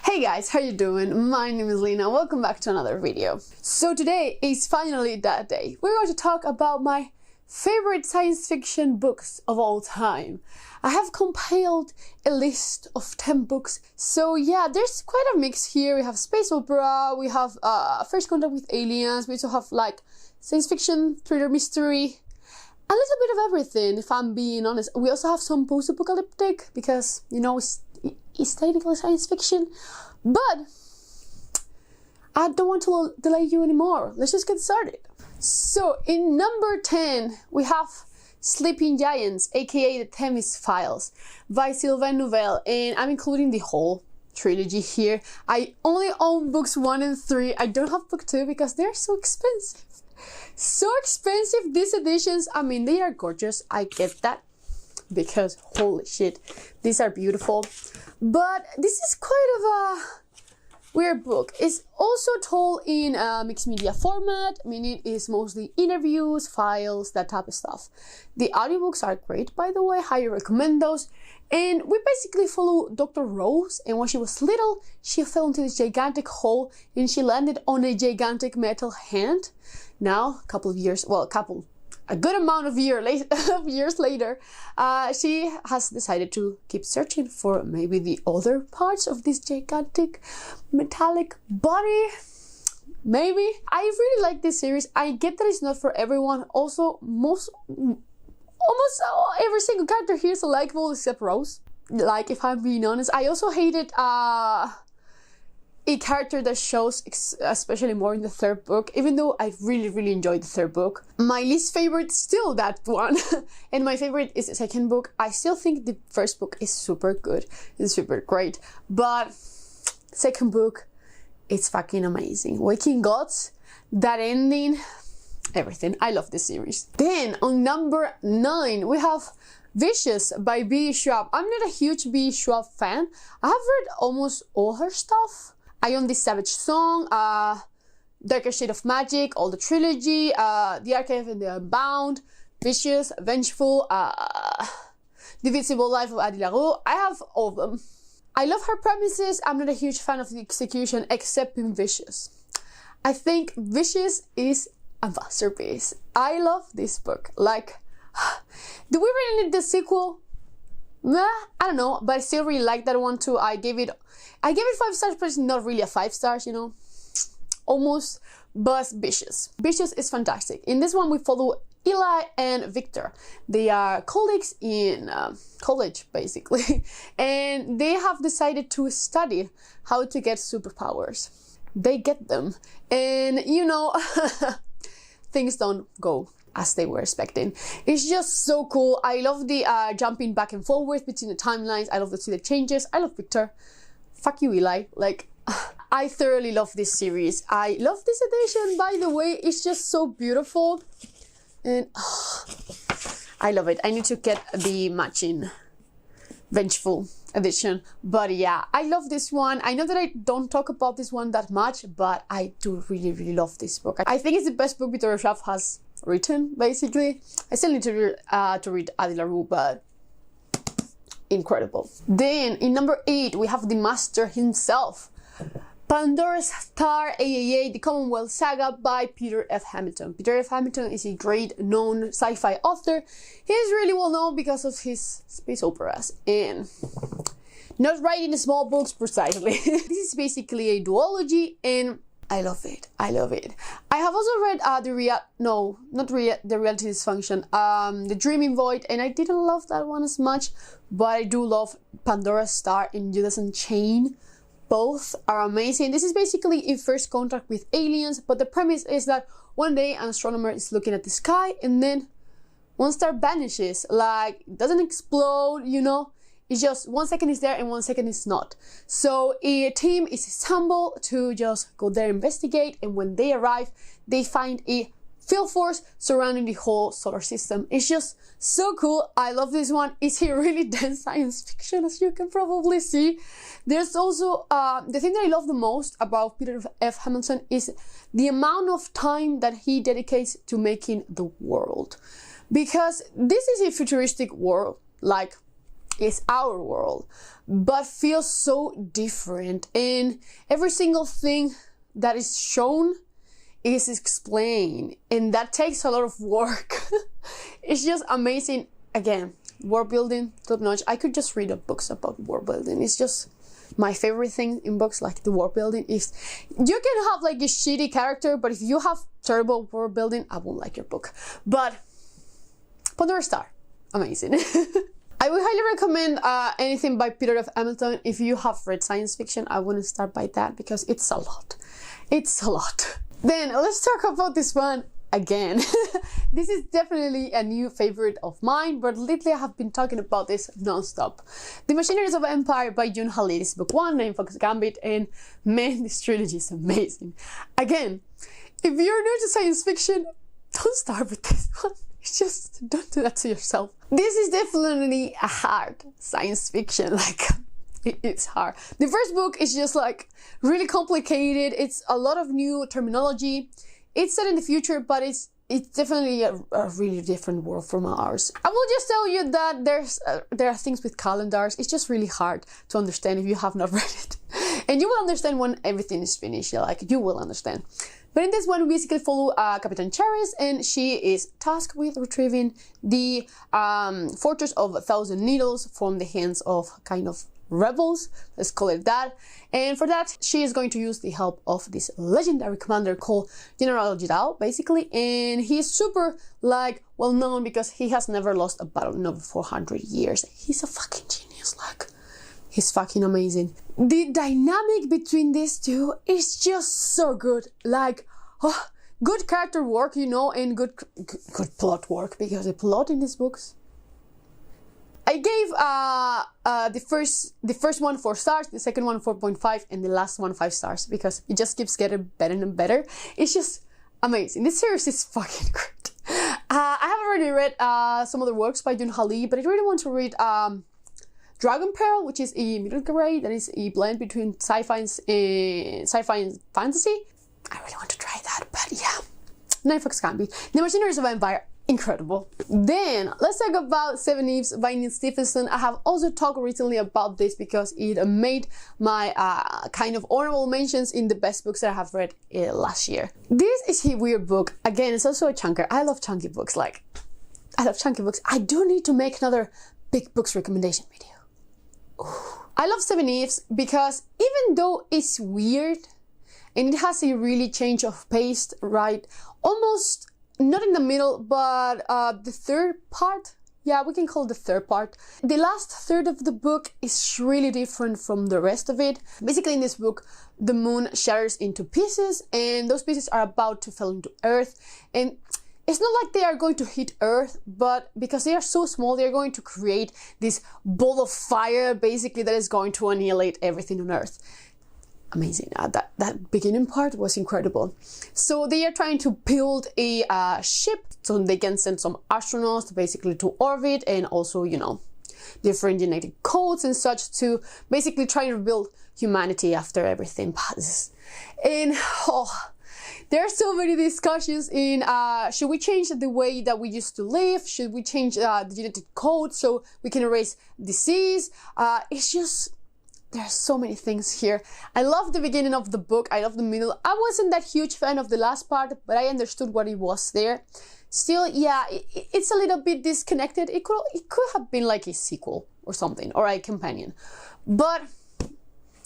Hey guys, how you doing? My name is Lena, welcome back to another video. So today is finally that day. We're going to talk about my favorite science fiction books of all time. I have compiled a list of 10 books. So yeah, there's quite a mix here. We have space opera, we have first contact with aliens, we also have like science fiction, thriller, mystery, a little bit of everything, if I'm being honest. We also have some post-apocalyptic because, you know, it's technically science fiction, but I don't want to delay you anymore. Let's just get started. So in number 10, we have Sleeping Giants, aka the Themis Files by Seveneves, and I'm including the whole trilogy here. I only own books 1 and 3. I don't have book 2 because they're so expensive. So expensive, these editions. I mean, they are gorgeous, I get that, because holy shit, these are beautiful. But this is quite of a weird book. It's also told in a mixed media format, meaning it's mostly interviews, files, that type of stuff. The audiobooks are great, by the way, highly recommend those. And we basically follow Dr. Rose, and when she was little, she fell into this gigantic hole and she landed on a gigantic metal hand. Now, a good amount of years later, she has decided to keep searching for maybe the other parts of this gigantic metallic body. Maybe. I really like this series. I get that it's not for everyone. Also, almost every single character here is likable except Rose. Like, if I'm being honest. I also hated a character that shows especially more in the third book, even though I really enjoyed the third book. My least favorite is still that one, and my favorite is the second book. I still think the first book is super good and super great, but second book, it's fucking amazing. Waking Gods, that ending, everything. I love this series. Then on number 9, we have Vicious by B. Schwab. I'm not a huge B. Schwab fan. I have read almost all her stuff. I own this Savage Song, Darker Shade of Magic, all the trilogy, The Archive and the Unbound, Vicious, Vengeful, The Visible Life of Addie LaRue. I have all of them. I love her premises. I'm not a huge fan of the execution, except in Vicious. I think Vicious is a masterpiece. I love this book. Like, do we really need the sequel? Meh, I don't know, but I still really like that one too. I gave it 5 stars, but it's not really a 5 stars, you know, almost. But Vicious is fantastic. In this one, we follow Eli and Victor. They are colleagues in college, basically, and they have decided to study how to get superpowers. They get them, and you know, things don't go as they were expecting. It's just so cool. I love the jumping back and forward between the timelines. I love to see the changes. I love Victor. Fuck you, Eli. Like, I thoroughly love this series. I love this edition, by the way. It's just so beautiful. And I love it. I need to get the matching Vengeful edition. But yeah, I love this one. I know that I don't talk about this one that much, but I do really love this book. I think it's the best book Victor Schwab has written, basically. I still need to read Addie LaRue, but incredible. Then in number 8, we have the master himself, Pandoras Star, AAA, the Commonwealth Saga by Peter F. Hamilton. Peter F. Hamilton is a great known sci-fi author. He is really well known because of his space operas and not writing small books precisely. This is basically a duology, and I love it. I love it. I have also read the Reality Dysfunction, the Dreaming Void, and I didn't love that one as much, but I do love Pandoras Star and Judas Unchained. Both are amazing. This is basically a first contact with aliens, but the premise is that one day an astronomer is looking at the sky and then one star vanishes. Like, it doesn't explode, you know. It's just 1 second is there and 1 second is not. So a team is assembled to just go there, investigate, and when they arrive, they find a field force surrounding the whole solar system. It's just so cool. I love this one. It's a really dense science fiction, as you can probably see. There's also the thing that I love the most about Peter F. Hamilton is the amount of time that he dedicates to making the world. Because this is a futuristic world, like is our world, but feels so different, and every single thing that is shown is explained, and that takes a lot of work. It's just amazing. Again, world building, top notch. I could just read books about world building. It's just my favorite thing in books, like the world building. Is you can have like a shitty character, but if you have terrible world building, I won't like your book. But Pandoras Star, amazing. I would highly recommend anything by Peter F. Hamilton. If you have read science fiction, I wouldn't start by that because it's a lot. It's a lot. Then let's talk about this one again. This is definitely a new favorite of mine, but lately I have been talking about this non-stop. The Machineries of Empire by June Halil. This is book 1, named Fox Gambit, and man, this trilogy is amazing. Again, if you're new to science fiction, don't start with this one. It's just, don't do that to yourself. This is definitely a hard science fiction, like, it's hard. The first book is just like really complicated. It's a lot of new terminology. It's set in the future, but it's definitely a really different world from ours. I will just tell you that there are things with calendars. It's just really hard to understand if you have not read it. And you will understand when everything is finished. Like, you will understand. But in this one, we basically follow Captain Charis, and she is tasked with retrieving the Fortress of 1,000 Needles from the hands of kind of rebels, let's call it that. And for that, she is going to use the help of this legendary commander called General Jidao, basically. And he's super, like, well known because he has never lost a battle in over 400 years. He's a fucking genius, like, he's fucking amazing. The dynamic between these two is just so good. Like, oh, good character work, you know, and good plot work, because the plot in these books. I gave the first one 4 stars, the second one 4.5, and the last one 5 stars, because it just keeps getting better and better. It's just amazing. This series is fucking great. I have already read some other works by June Halil, but I really want to read Dragon Pearl, which is a middle grade, that is a blend between sci-fi and fantasy. I really want to try that, but yeah. Fox Gambit. The Machineries of Empire, incredible. Then let's talk about Seveneves by Neil Stephenson. I have also talked recently about this because it made my kind of honorable mentions in the best books that I have read last year. This is a weird book. Again, it's also a chunker. I love chunky books. Like, I love chunky books. I do need to make another big books recommendation video. Ooh. I love Seveneves because even though it's weird and it has a really change of pace, right? Almost not in the middle, but the third part. Yeah, we can call it the third part. The last third of the book is really different from the rest of it. Basically, in this book, the moon shatters into pieces, and those pieces are about to fall into Earth. And it's not like they are going to hit Earth, but because they are so small, they're going to create this ball of fire, basically, that is going to annihilate everything on Earth. Amazing. That beginning part was incredible. So they are trying to build a ship so they can send some astronauts basically to orbit, and also, you know, different genetic codes and such to basically try to rebuild humanity after everything passes. And there are so many discussions in should we change the way that we used to live? Should we change the genetic code so we can erase disease? It's just, there are so many things here. I love the beginning of the book. I love the middle. I wasn't that huge fan of the last part, but I understood what it was there. Still, yeah, it's a little bit disconnected. It could have been like a sequel or something, or a companion. But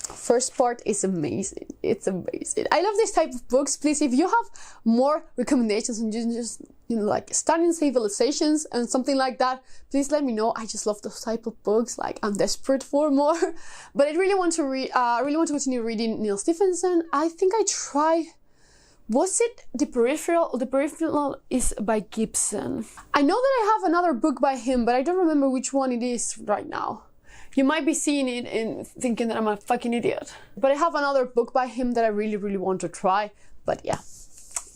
first part is amazing. It's amazing. I love this type of books. Please, if you have more recommendations and just, you know, like starting civilizations and something like that, please let me know. I just love those type of books. Like, I'm desperate for more. But I really want to read. I really want to continue reading Neil Stephenson. I think I tried. Was it The Peripheral? The Peripheral is by Gibson. I know that I have another book by him, but I don't remember which one it is right now. You might be seeing it and thinking that I'm a fucking idiot. But I have another book by him that I really, really want to try. But yeah,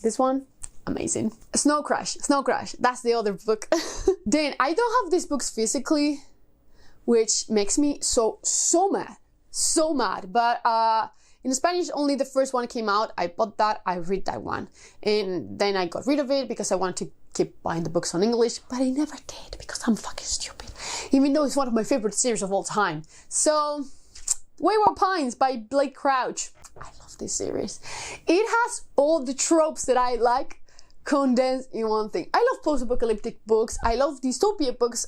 this one, amazing. Snow Crash, that's the other book. Then I don't have these books physically, which makes me so mad. But in Spanish, only the first one came out. I bought that, I read that one. And then I got rid of it because I wanted to keep buying the books on English, but I never did because I'm fucking stupid. Even though it's one of my favorite series of all time. So, Wayward Pines by Blake Crouch. I love this series. It has all the tropes that I like condensed in one thing. I love post-apocalyptic books. I love dystopia books.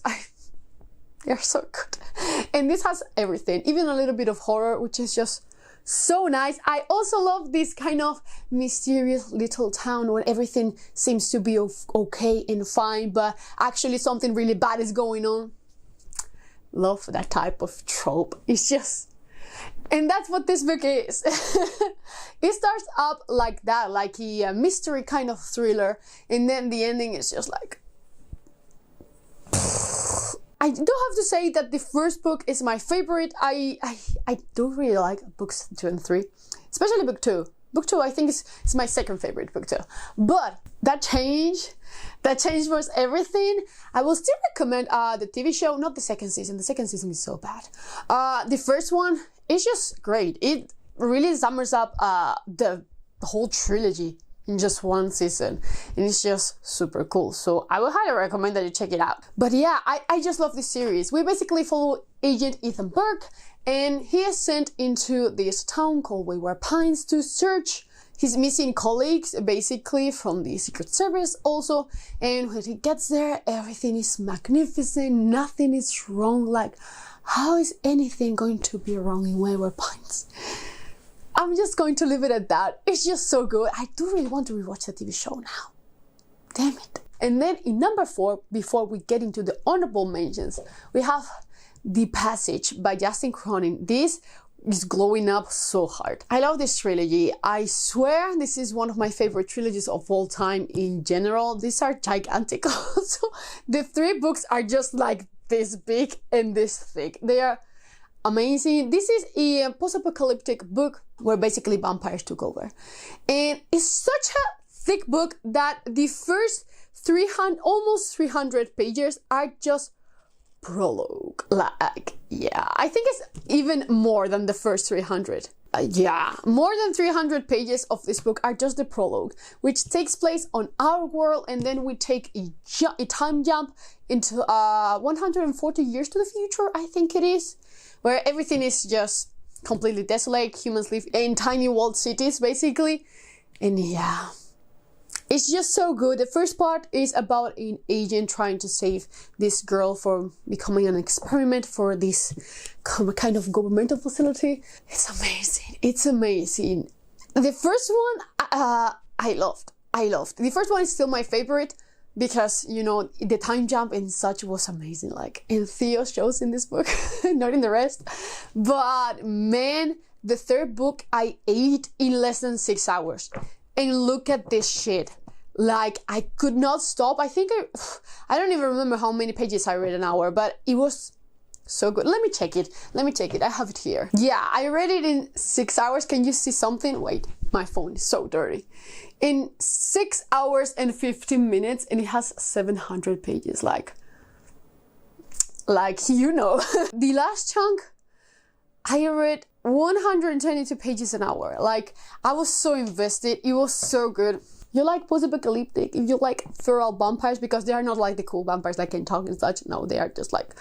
They're so good. And this has everything, even a little bit of horror, which is just so nice. I also love this kind of mysterious little town where everything seems to be okay and fine, but actually something really bad is going on. Love that type of trope. It's just... And that's what this book is. It starts up like that, like a mystery kind of thriller, and then the ending is just like... I do have to say that the first book is my favorite. I do really like books 2 and 3, especially book 2. Book 2 I think is my second favorite book too. But that change was everything. I will still recommend the TV show, not the second season. The second season is so bad. The first one is just great. It really summers up the whole trilogy in just one season, and it's just super cool. So I would highly recommend that you check it out. But yeah, I just love this series. We basically follow Agent Ethan Burke, and he is sent into this town called Wayward Pines to search his missing colleagues, basically from the Secret Service also. And when he gets there, everything is magnificent, nothing is wrong. Like, how is anything going to be wrong in Wayward Pines? I'm just going to leave it at that. It's just so good. I do really want to rewatch the TV show now. Damn it. And then in number 4, before we get into the honorable mentions, we have The Passage by Justin Cronin. This is glowing up so hard. I love this trilogy. I swear this is one of my favorite trilogies of all time in general. These are gigantic. So the 3 books are just like this big and this thick. They are amazing. This is a post-apocalyptic book where basically vampires took over. And it's such a thick book that the first almost 300 pages are just prologue. Like, yeah, I think it's even more than the first 300. Yeah, more than 300 pages of this book are just the prologue, which takes place on our world, and then we take a time jump into 140 years to the future, I think it is, where everything is just completely desolate. Humans live in tiny walled cities, basically. And yeah, it's just so good. The first part is about an agent trying to save this girl from becoming an experiment for this kind of governmental facility. It's amazing. It's amazing. The first one, I loved. The first one is still my favorite because, you know, the time jump and such was amazing. Like, and Theo shows in this book, not in the rest. But man, the third book I ate in less than 6 hours. And look at this shit. Like, I could not stop. I think I don't even remember how many pages I read an hour, but it was so good. Let me check it. I have it here. Yeah, I read it in 6 hours. Can you see something? Wait, my phone is so dirty. In 6 hours and 15 minutes, and it has 700 pages. Like, you know. The last chunk, I read 122 pages an hour. Like, I was so invested. It was so good. You like post-apocalyptic, if you like feral vampires, because they are not like the cool vampires that can talk and such. No, they are just like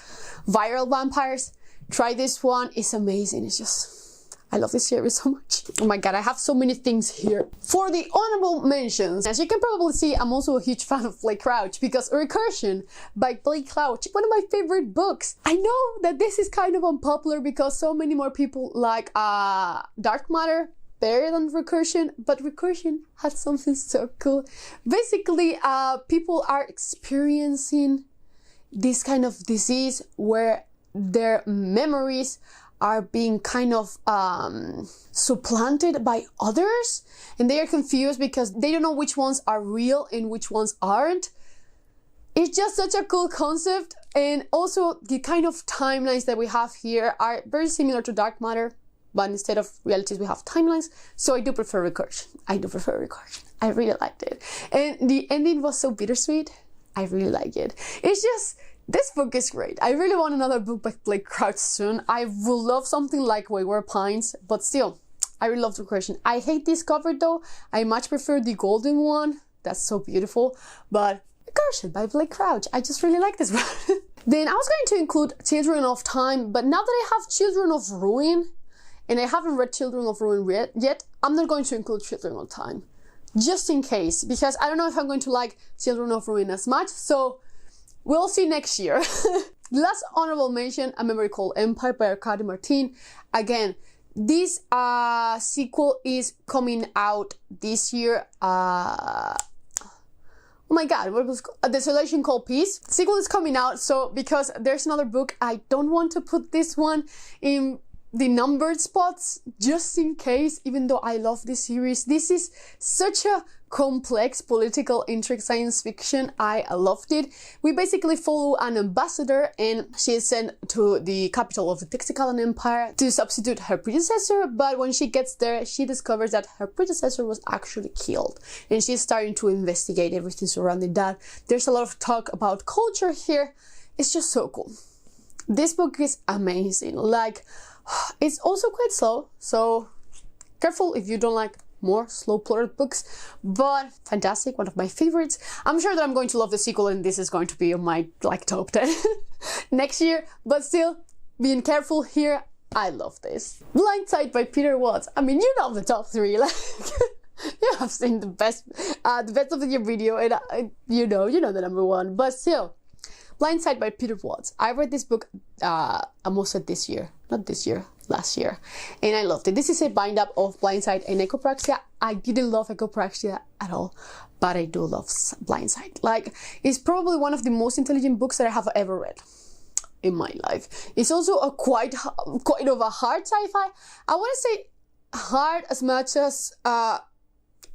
viral vampires. Try this one. It's amazing. It's just, I love this series so much. Oh my god, I have so many things here. For the honorable mentions, as you can probably see, I'm also a huge fan of Blake Crouch, because Recursion by Blake Crouch, one of my favorite books. I know that this is kind of unpopular because so many more people like Dark Matter better than Recursion, but Recursion had something so cool. Basically, people are experiencing this kind of disease where their memories are being kind of supplanted by others, and they are confused because they don't know which ones are real and which ones aren't. It's just such a cool concept, and also the kind of timelines that we have here are very similar to Dark Matter, but instead of realities, we have timelines. So I do prefer Recursion. I really liked it. And the ending was so bittersweet. I really like it. It's just, this book is great. I really want another book by Blake Crouch soon. I would love something like Wayward Pines, but still, I really love Recursion. I hate this cover though. I much prefer the golden one. That's so beautiful. But Recursion by Blake Crouch. I just really like this one. Then I was going to include Children of Time, but now that I have Children of Ruin, and I haven't read Children of Ruin yet, I'm not going to include Children of Time. Just in case, because I don't know if I'm going to like Children of Ruin as much, so we'll see next year. Last honorable mention, A Memory Called Empire by Arcade Martin. Again, this sequel is coming out this year. Oh my god, what was a Desolation Called Peace? Sequel is coming out, so because there's another book, I don't want to put this one in the numbered spots, just in case, even though I love this series. This is such a complex political intrigue science fiction. I loved it. We basically follow an ambassador, and she is sent to the capital of the Texicalan Empire to substitute her predecessor, but when she gets there, she discovers that her predecessor was actually killed, and she's starting to investigate everything surrounding that. There's a lot of talk about culture here. It's just so cool. This book is amazing. Like, it's also quite slow, so careful if you don't like more slow plotted books, but fantastic, one of my favorites. I'm sure that I'm going to love the sequel, and this is going to be on my like top 10 next year, but still, being careful here, I love this. Blindside by Peter Watts. I mean, you know the top 3, like you have seen the best of the year video, and you know the number 1, but still. Blindside by Peter Watts. I read this book almost this year, not this year, last year, and I loved it. This is a bind-up of Blindside and Ecopraxia. I didn't love Ecopraxia at all, but I do love Blindside. Like, it's probably one of the most intelligent books that I have ever read in my life. It's also a quite of a hard sci-fi. I want to say hard as much as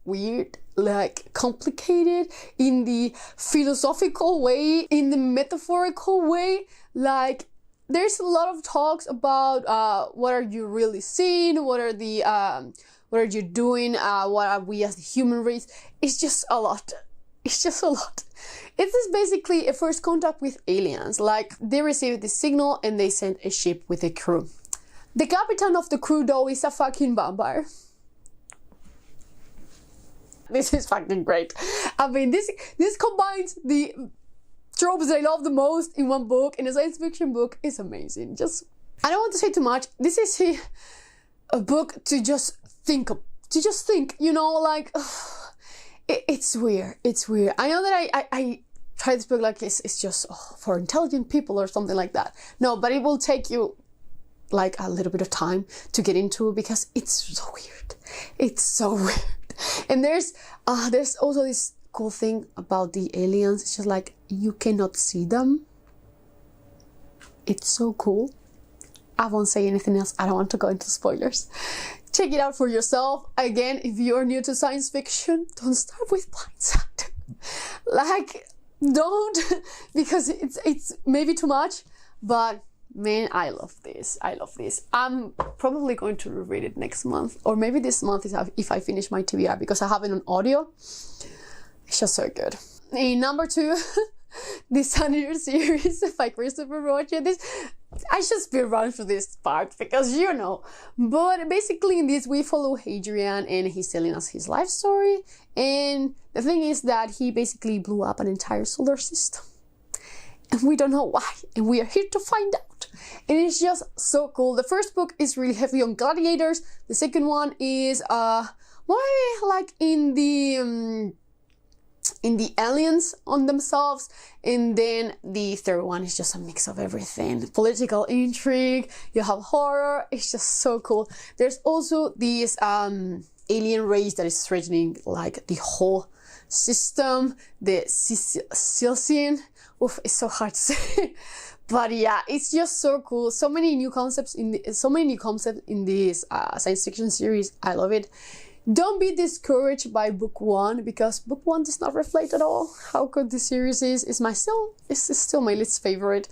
weird, like complicated in the philosophical way, in the metaphorical way. Like, there's a lot of talks about what are you really seeing, what are you doing, what are we as the human race. It's just a lot. It's just a lot. It is basically a first contact with aliens. Like, they received the signal and they sent a ship with a crew. The captain of the crew, though, is a fucking vampire. This is fucking great. I mean, this combines the tropes I love the most in one book, in a science fiction book. It's amazing. Just, I don't want to say too much. This is a book to just think of. To just think, you know, like, it's weird. It's weird. I know that I try this book like it's just for intelligent people or something like that. No, but it will take you like a little bit of time to get into, because it's so weird. It's so weird. And there's also this cool thing about the aliens. It's just like, you cannot see them. It's so cool. I won't say anything else. I don't want to go into spoilers. Check it out for yourself. Again, if you're new to science fiction, don't start with Blindside. Like, don't, because it's maybe too much, but man, I love this. I love this. I'm probably going to reread it next month, or maybe this month if I finish my TBR, because I have it on audio. It's just so good. In number 2, the Sunnier series by Christopher Rocha. This, I should speed run through this part because you know. But basically in this we follow Hadrian, and he's telling us his life story. And the thing is that he basically blew up an entire solar system. And we don't know why, and we are here to find out. And it's just so cool. The first book is really heavy on gladiators. The second one is more like in the aliens on themselves. And then the third one is just a mix of everything. Political intrigue, you have horror. It's just so cool. There's also this alien race that is threatening like the whole system, the Silesian. Oof, it's so hard to say. But yeah, it's just so cool. So many new concepts in this science fiction series. I love it. Don't be discouraged by book 1, because book 1 does not reflect at all how good the series is. It's still my least favorite.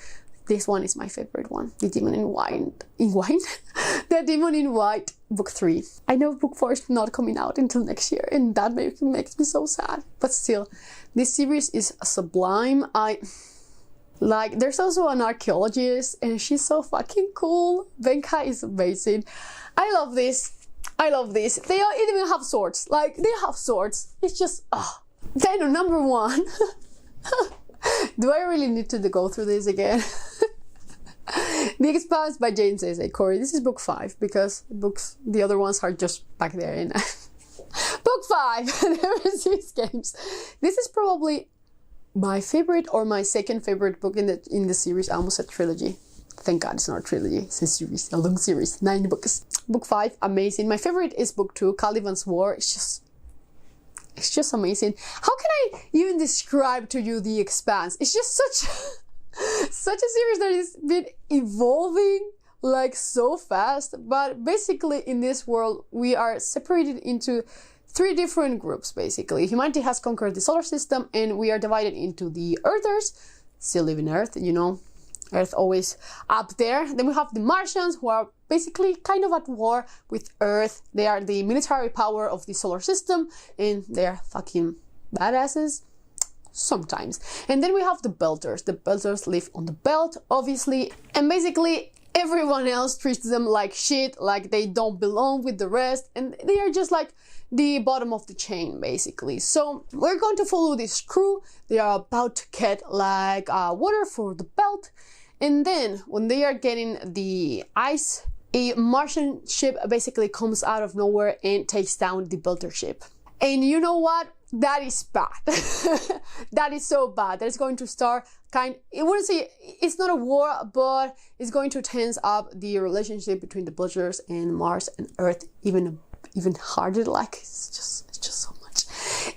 This one is my favorite one. The Demon in White. The Demon in White, book 3. I know book 4 is not coming out until next year, and that makes me so sad. But still, this series is sublime. There's also an archaeologist, and she's so fucking cool. Venka is amazing. I love this. I love this. They even have swords. Like, they have swords. It's just, Then number 1. Do I really need to go through this again? The Expanse by Jane says, hey Corey, this is book 5 because the other ones are just back there in book 5, Never Cease Games. This is probably my favorite or my second favorite book in the series. I almost said trilogy. Thank God it's not a trilogy, it's a series, a long series, 9 books. Book 5, amazing. My favorite is book 2, Caliban's War. It's just amazing. How can I even describe to you The Expanse? It's just such a series that has been evolving like so fast. But basically in this world, we are separated into 3 different groups, basically. Humanity has conquered the solar system and we are divided into the Earthers, still live in Earth, you know, Earth always up there. Then we have the Martians, who are basically kind of at war with Earth. They are the military power of the solar system and they're fucking badasses sometimes. And then we have the Belters. The Belters live on the belt, obviously, and basically everyone else treats them like shit, like they don't belong with the rest, and they are just like the bottom of the chain, basically. So we're going to follow this crew. They are about to get like water for the belt, and then when they are getting the ice, a Martian ship basically comes out of nowhere and takes down the Belter ship. And you know what? That is bad. That is so bad. That is going to start I wouldn't say it's not a war, but it's going to tense up the relationship between the Belters and Mars and Earth even harder. Like it's just so much.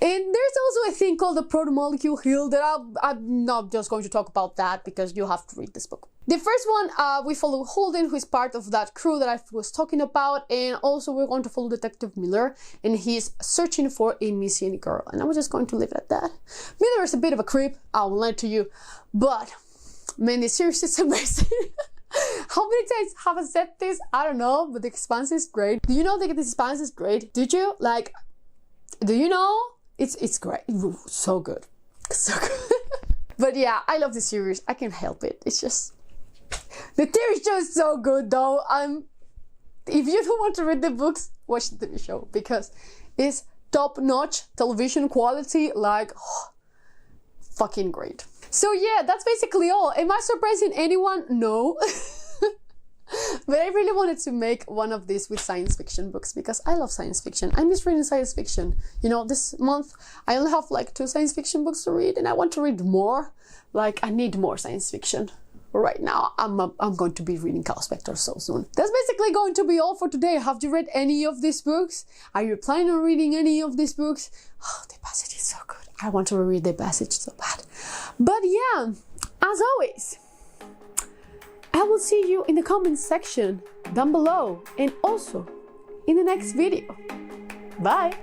And there's also a thing called the proto-molecule hill that I'm not just going to talk about that because you have to read this book. The first one, we follow Holden, who is part of that crew that I was talking about, and also we're going to follow Detective Miller, and he's searching for a missing girl, and I'm just going to leave it at that. Miller is a bit of a creep, I won't lie to you, but man, this series is amazing. How many times have I said this? I don't know, but The Expanse is great. Do you know that The Expanse is great? Did you? Like, do you know? It's great. So good. So good. But yeah, I love the series. I can't help it. It's just... The TV show is so good though. If you don't want to read the books, watch the TV show because it's top-notch television quality, like fucking great. So yeah, that's basically all. Am I surprising anyone? No. But I really wanted to make one of these with science fiction books because I love science fiction. I miss reading science fiction. You know, this month I only have like 2 science fiction books to read and I want to read more. Like, I need more science fiction. Right now, I'm going to be reading Chaos Vector so soon. That's basically going to be all for today. Have you read any of these books? Are you planning on reading any of these books? Oh, the passage is so good. I want to reread the passage so bad. But yeah, as always, I will see you in the comments section down below and also in the next video. Bye!